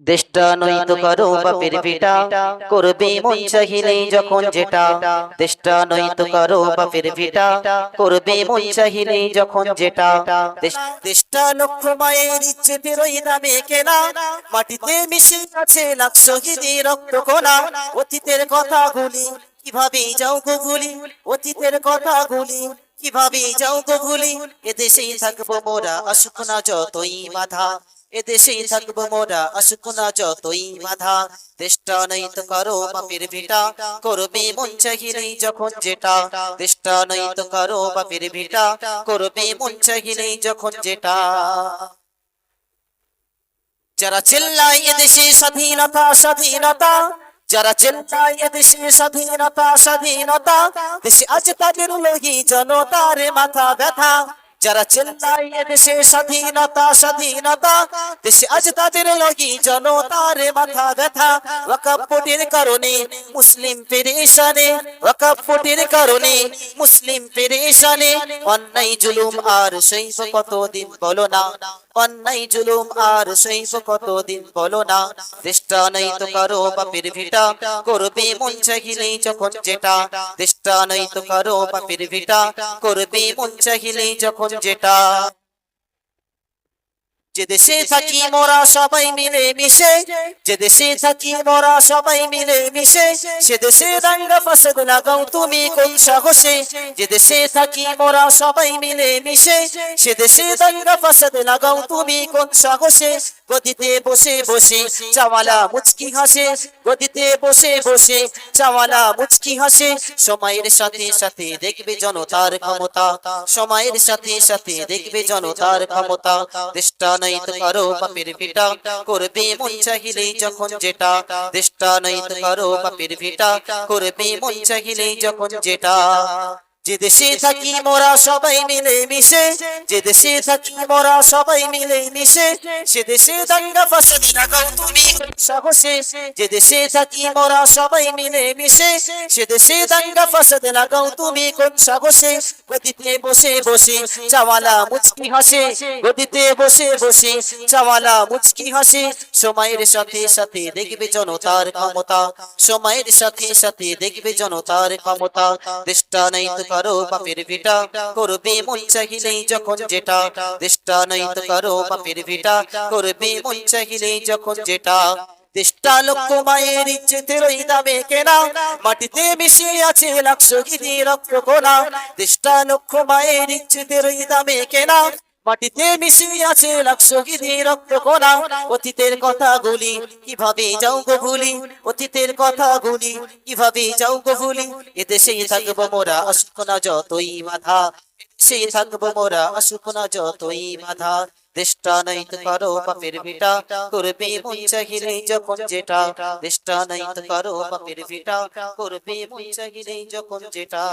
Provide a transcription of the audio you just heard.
দেশটা নয়তো কারো বাপের ভিটা, করবে মন চাহিলেই যখন যেটা। দেশটা নয়তো কারো বাপের ভিটা, করবে মন চাহিলেই যখন যেটা। দেশটা লক্ষ মায়ের ইচ্ছেতে রই নামে কেনা, মাটিতে মিশে আছে লাখ শহীদের রক্ত কোনা। অতীতের কথাগুলি কিভাবে যাও গো ভুলি, অতীতের কথাগুলি কিভাবে যাও গো ভুলি। এদেশেই থাকবো মোরা আসুক না যতই বাধা, এদেশেই থাকবো মোরা আসুক না যতই বাধা। দেশটা নয়তো কারো বাপের ভিটা, করবে মন চাহিলেই যখন যেটা। দেশটা নয়তো কারো বাপের ভিটা, করবে মন চাহিলেই যখন যেটা। যারা চিল্লায় এদেশে স্বাধীনতা স্বাধীনতা, যারা চিল্লায় এদেশে স্বাধীনতা স্বাধীনতা, দেশে আজ তাদের লগি জনতার মাথা ব্যথা। যারা চিল্লায় এদেশে স্বাধীনতা স্বাধীনতা, দেশে আজ তাদের লগি জনতার মাথা ব্যথা। ওয়াকফ বোর্ডের কারণে মুসলিম পেরেশানে, ওয়াকফ বোর্ডের কারণে মুসলিম পেরেশানে। অন্যায় জুলুম আর সইব কতদিন বলো না, অন্যায় জুলুম আর সইব কতদিন বলো না। দেশটা নয়তো কারো বাপের ভিটা, করবে মন চাহিলেই যখন যেটা। দেশটা নয়তো কারো বাপের ভিটা, করবে মন চাহিলেই যখন যেটা। যে দেশে থাকি মোরা সবাই মিলে মিশে, যে দেশে থাকি মোরা সবাই মিলে মিশে, সে দেশে দাঙ্গা ফাসাদ লাগাও তুমি কোন সাহসে। যে দেশে থাকি মোরা সবাই মিলে মিশে, সে দেশে দাঙ্গা ফাসাদ লাগাও তুমি কোন সাহসে। গদিতে বসে বসে চাওয়ালা মুচকি হাসে, গদিতে বসে বসে চাওয়ালা মুচকি হাসে। সময়ের সাথে সাথে দেখবে জনতার ক্ষমতা, সময়ের সাথে সাথে দেখবে জনতার ক্ষমতা। দেশটা নয়তো কারো বাপের ভিটা, করবে মন চাহিলেই যখন যেটা। দেশটা নয়তো কারো বাপের ভিটা, করবে মন চাহিলেই যখন যেটা। যে দেশে থাকি মোরা সবাই মিলে মিশে, যে দেশে থাকি মোরা সবাই মিলে মিশে, সে দেশে দাঙ্গা ফাসাদ লাগাও তুমি সাহসে। যে দেশে থাকি মোরা সবাই মিলে মিশে, সে দেশে দাঙ্গা ফাসাদ লাগাও তুমি কোন সাহসে। গদিতে বসে বসে চাওয়ালা মুচকি হাসে, গদিতে বসে বসে চাওয়ালা মুচকি হাসে। সময়ের সাথে সাথে দেখবে জনতার ক্ষমতা, সময়ের সাথে সাথে দেখবে জনতার ক্ষমতা। দেশটা নয়তো কারো বাপের ভিটা, করবে মন চাহিলেই যখন যেটা। দেশটা নয়তো কারো বাপের ভিটা, করবে মন চাহিলেই যখন যেটা। দেশটা লক্ষ মায়ের ইচ্ছেতে রই দামে কেনা, মাটিতে মিশে আছে লাখ শহীদের রক্ত কোনা। দেশটা লক্ষ মায়ের ইচ্ছেতে রই দামে কেনা, মাটিতে মিশে আছে লাখ শহীদের রক্ত কোনা। অতীতের কথাগুলি কিভাবে যাও গো ভুলি, অতীতের কথাগুলি কিভাবে যাও গো ভুলি। এদেশেই থাকবো মোরা আসুক না যতই বাধা, সেই থাকবো মোরা আসুক না যতই বাধা। দেশটা নয়তো কারো বাপের ভিটা, করবে মন চাহিলেই যখন যেটা। দেশটা নয়তো কারো বাপের ভিটা, করবে মন চাহিলেই যখন যেটা।